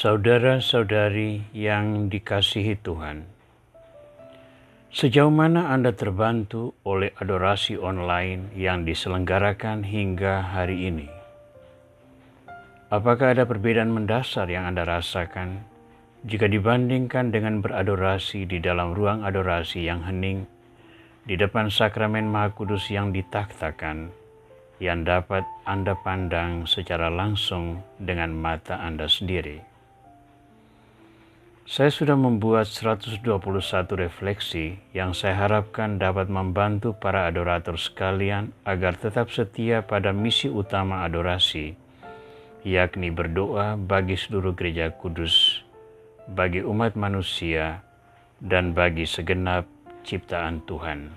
Saudara-saudari yang dikasihi Tuhan, sejauh mana Anda terbantu oleh adorasi online yang diselenggarakan hingga hari ini? Apakah ada perbedaan mendasar yang Anda rasakan jika dibandingkan dengan beradorasi di dalam ruang adorasi yang hening di depan sakramen Maha Kudus yang ditakhtakan, yang dapat Anda pandang secara langsung dengan mata Anda sendiri? Saya sudah membuat 121 refleksi yang saya harapkan dapat membantu para adorator sekalian agar tetap setia pada misi utama adorasi, yakni berdoa bagi seluruh gereja kudus, bagi umat manusia, dan bagi segenap ciptaan Tuhan.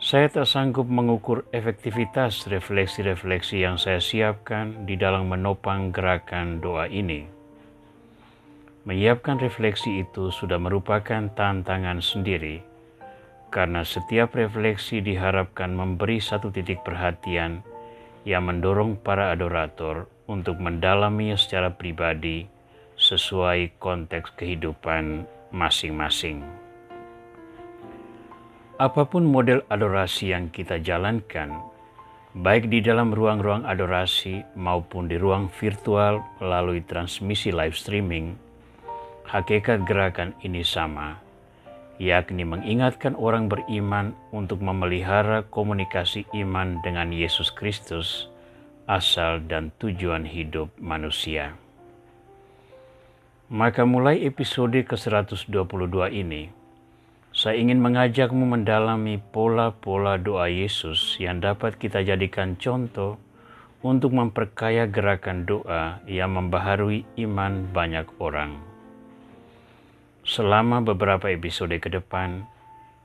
Saya tak sanggup mengukur efektivitas refleksi-refleksi yang saya siapkan di dalam menopang gerakan doa ini. Menyiapkan refleksi itu sudah merupakan tantangan sendiri, karena setiap refleksi diharapkan memberi satu titik perhatian yang mendorong para adorator untuk mendalaminya secara pribadi sesuai konteks kehidupan masing-masing. Apapun model adorasi yang kita jalankan, baik di dalam ruang-ruang adorasi maupun di ruang virtual melalui transmisi live streaming, hakikat gerakan ini sama, yakni mengingatkan orang beriman untuk memelihara komunikasi iman dengan Yesus Kristus, asal dan tujuan hidup manusia. Maka mulai episode ke-122 ini, saya ingin mengajakmu mendalami pola-pola doa Yesus yang dapat kita jadikan contoh untuk memperkaya gerakan doa yang membaharui iman banyak orang. Selama beberapa episode ke depan,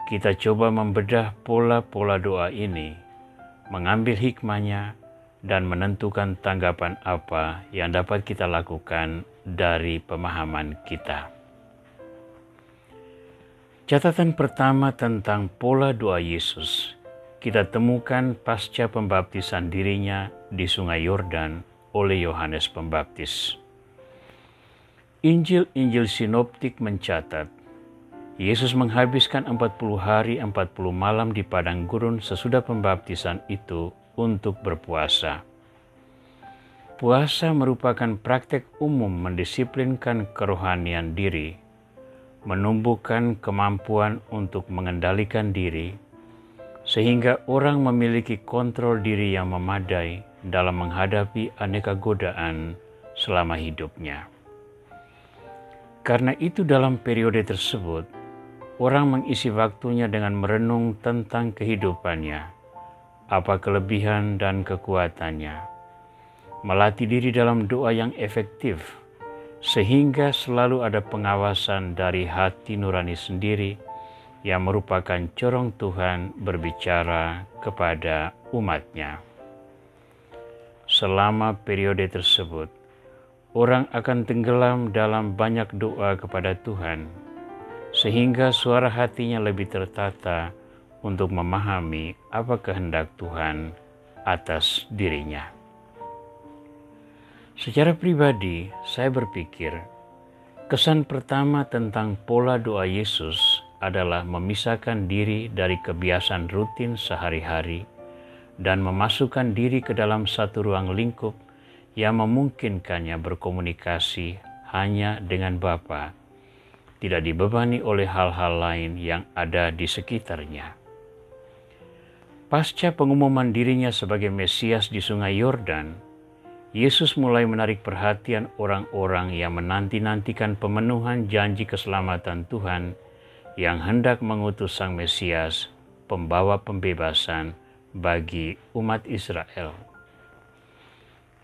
kita coba membedah pola-pola doa ini, mengambil hikmahnya, dan menentukan tanggapan apa yang dapat kita lakukan dari pemahaman kita. Catatan pertama tentang pola doa Yesus kita temukan pasca pembaptisan dirinya di Sungai Yordan oleh Yohanes Pembaptis. Injil-Injil sinoptik mencatat, Yesus menghabiskan 40 hari 40 malam di padang gurun sesudah pembaptisan itu untuk berpuasa. Puasa merupakan praktek umum mendisiplinkan kerohanian diri, menumbuhkan kemampuan untuk mengendalikan diri, sehingga orang memiliki kontrol diri yang memadai dalam menghadapi aneka godaan selama hidupnya. Karena itu dalam periode tersebut, orang mengisi waktunya dengan merenung tentang kehidupannya, apa kelebihan dan kekuatannya, melatih diri dalam doa yang efektif, sehingga selalu ada pengawasan dari hati nurani sendiri yang merupakan corong Tuhan berbicara kepada umatnya. Selama periode tersebut, orang akan tenggelam dalam banyak doa kepada Tuhan, sehingga suara hatinya lebih tertata untuk memahami apa kehendak Tuhan atas dirinya. Secara pribadi, saya berpikir, kesan pertama tentang pola doa Yesus adalah memisahkan diri dari kebiasaan rutin sehari-hari dan memasukkan diri ke dalam satu ruang lingkup yang memungkinkannya berkomunikasi hanya dengan Bapa, tidak dibebani oleh hal-hal lain yang ada di sekitarnya. Pasca pengumuman dirinya sebagai Mesias di Sungai Yordan, Yesus mulai menarik perhatian orang-orang yang menanti-nantikan pemenuhan janji keselamatan Tuhan yang hendak mengutus Sang Mesias, pembawa pembebasan bagi umat Israel.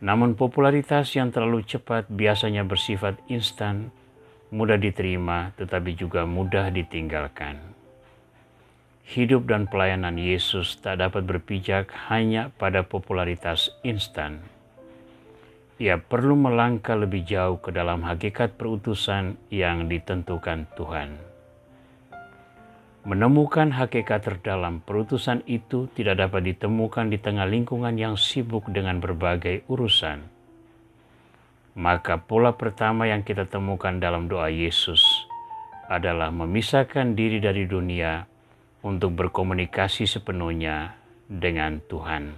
Namun popularitas yang terlalu cepat biasanya bersifat instan, mudah diterima tetapi juga mudah ditinggalkan. Hidup dan pelayanan Yesus tak dapat berpijak hanya pada popularitas instan. Ia perlu melangkah lebih jauh ke dalam hakikat perutusan yang ditentukan Tuhan. Menemukan hakikat terdalam perutusan itu tidak dapat ditemukan di tengah lingkungan yang sibuk dengan berbagai urusan. Maka pola pertama yang kita temukan dalam doa Yesus adalah memisahkan diri dari dunia untuk berkomunikasi sepenuhnya dengan Tuhan.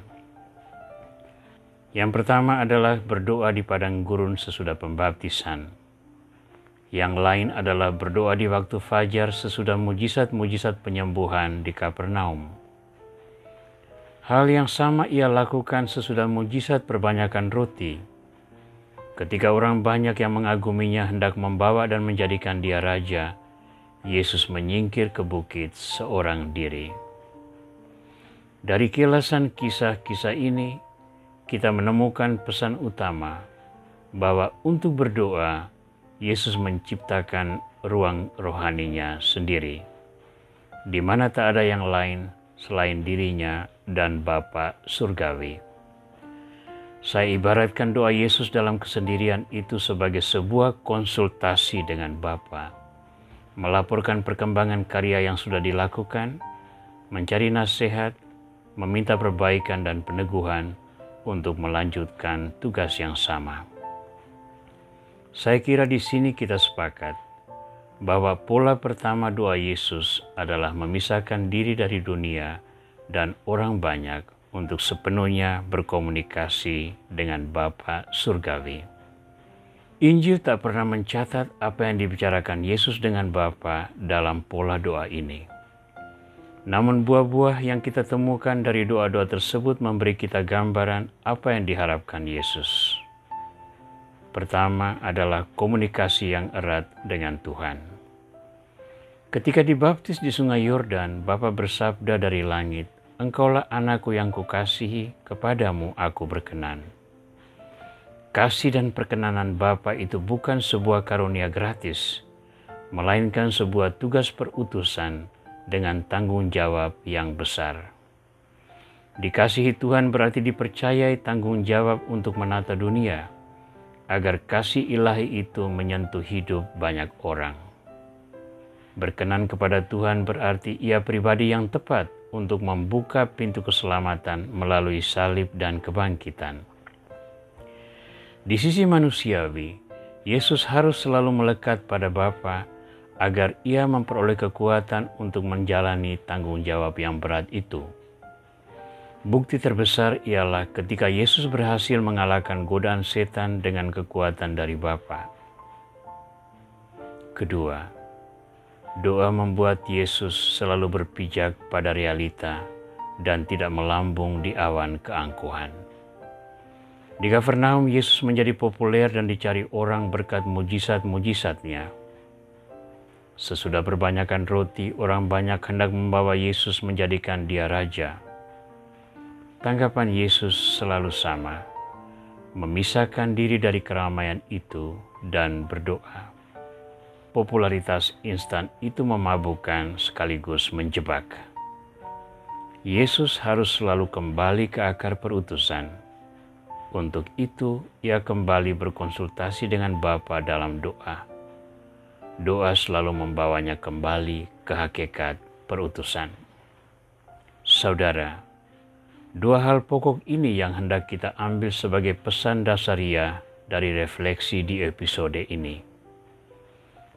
Yang pertama adalah berdoa di padang gurun sesudah pembaptisan. Yang lain adalah berdoa di waktu fajar sesudah mujizat-mujizat penyembuhan di Kapernaum. Hal yang sama ia lakukan sesudah mujizat perbanyakan roti. Ketika orang banyak yang mengaguminya hendak membawa dan menjadikan dia raja, Yesus menyingkir ke bukit seorang diri. Dari kilasan kisah-kisah ini, kita menemukan pesan utama bahwa untuk berdoa, Yesus menciptakan ruang rohaninya sendiri, di mana tak ada yang lain selain dirinya dan Bapa Surgawi. Saya ibaratkan doa Yesus dalam kesendirian itu sebagai sebuah konsultasi dengan Bapa, melaporkan perkembangan karya yang sudah dilakukan, mencari nasihat, meminta perbaikan dan peneguhan untuk melanjutkan tugas yang sama. Saya kira di sini kita sepakat bahwa pola pertama doa Yesus adalah memisahkan diri dari dunia dan orang banyak untuk sepenuhnya berkomunikasi dengan Bapa Surgawi. Injil tak pernah mencatat apa yang dibicarakan Yesus dengan Bapa dalam pola doa ini. Namun buah-buah yang kita temukan dari doa-doa tersebut memberi kita gambaran apa yang diharapkan Yesus. Pertama adalah komunikasi yang erat dengan Tuhan. Ketika dibaptis di Sungai Yordan, Bapa bersabda dari langit, "Engkaulah anakku yang kukasihi, kepadamu aku berkenan." Kasih dan perkenanan Bapa itu bukan sebuah karunia gratis, melainkan sebuah tugas perutusan dengan tanggung jawab yang besar. Dikasihi Tuhan berarti dipercayai tanggung jawab untuk menata dunia, agar kasih ilahi itu menyentuh hidup banyak orang. Berkenan kepada Tuhan berarti ia pribadi yang tepat untuk membuka pintu keselamatan melalui salib dan kebangkitan. Di sisi manusiawi, Yesus harus selalu melekat pada Bapa agar ia memperoleh kekuatan untuk menjalani tanggung jawab yang berat itu. Bukti terbesar ialah ketika Yesus berhasil mengalahkan godaan setan dengan kekuatan dari Bapa. Kedua, doa membuat Yesus selalu berpijak pada realita dan tidak melambung di awan keangkuhan. Di Kapernaum, Yesus menjadi populer dan dicari orang berkat mujizat-mujizatnya. Sesudah perbanyakan roti, orang banyak hendak membawa Yesus menjadikan dia raja. Tanggapan Yesus selalu sama, memisahkan diri dari keramaian itu dan berdoa. Popularitas instan itu memabukkan sekaligus menjebak. Yesus harus selalu kembali ke akar perutusan. Untuk itu, ia kembali berkonsultasi dengan Bapa dalam doa. Doa selalu membawanya kembali ke hakikat perutusan. Saudara, dua hal pokok ini yang hendak kita ambil sebagai pesan dasaria dari refleksi di episode ini.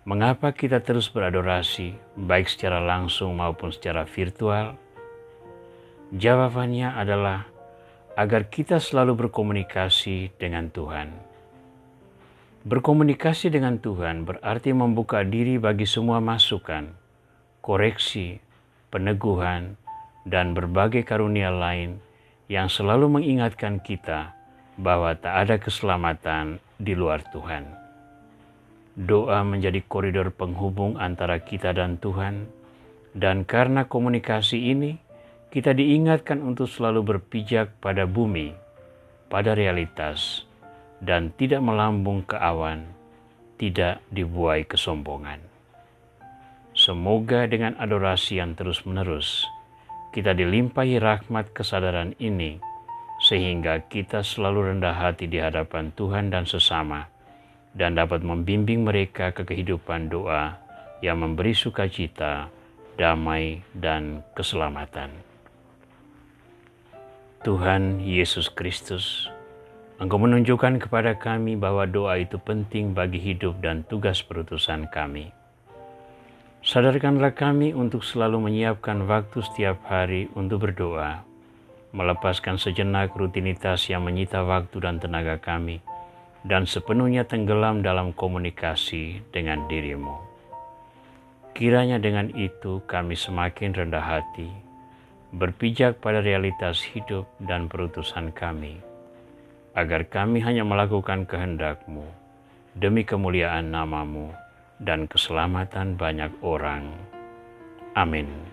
Mengapa kita terus beradorasi, baik secara langsung maupun secara virtual? Jawabannya adalah agar kita selalu berkomunikasi dengan Tuhan. Berkomunikasi dengan Tuhan berarti membuka diri bagi semua masukan, koreksi, peneguhan, dan berbagai karunia lain yang selalu mengingatkan kita bahwa tak ada keselamatan di luar Tuhan. Doa menjadi koridor penghubung antara kita dan Tuhan, dan karena komunikasi ini, kita diingatkan untuk selalu berpijak pada bumi, pada realitas, dan tidak melambung ke awan, tidak dibuai kesombongan. Semoga dengan adorasi yang terus-menerus, kita dilimpahi rahmat kesadaran ini, sehingga kita selalu rendah hati di hadapan Tuhan dan sesama, dan dapat membimbing mereka ke kehidupan doa yang memberi sukacita, damai, dan keselamatan. Tuhan Yesus Kristus, Engkau menunjukkan kepada kami bahwa doa itu penting bagi hidup dan tugas perutusan kami. Sadarkanlah kami untuk selalu menyiapkan waktu setiap hari untuk berdoa, melepaskan sejenak rutinitas yang menyita waktu dan tenaga kami, dan sepenuhnya tenggelam dalam komunikasi dengan diri-Mu. Kiranya dengan itu kami semakin rendah hati, berpijak pada realitas hidup dan perutusan kami, agar kami hanya melakukan kehendak-Mu demi kemuliaan nama-Mu dan keselamatan banyak orang. Amin.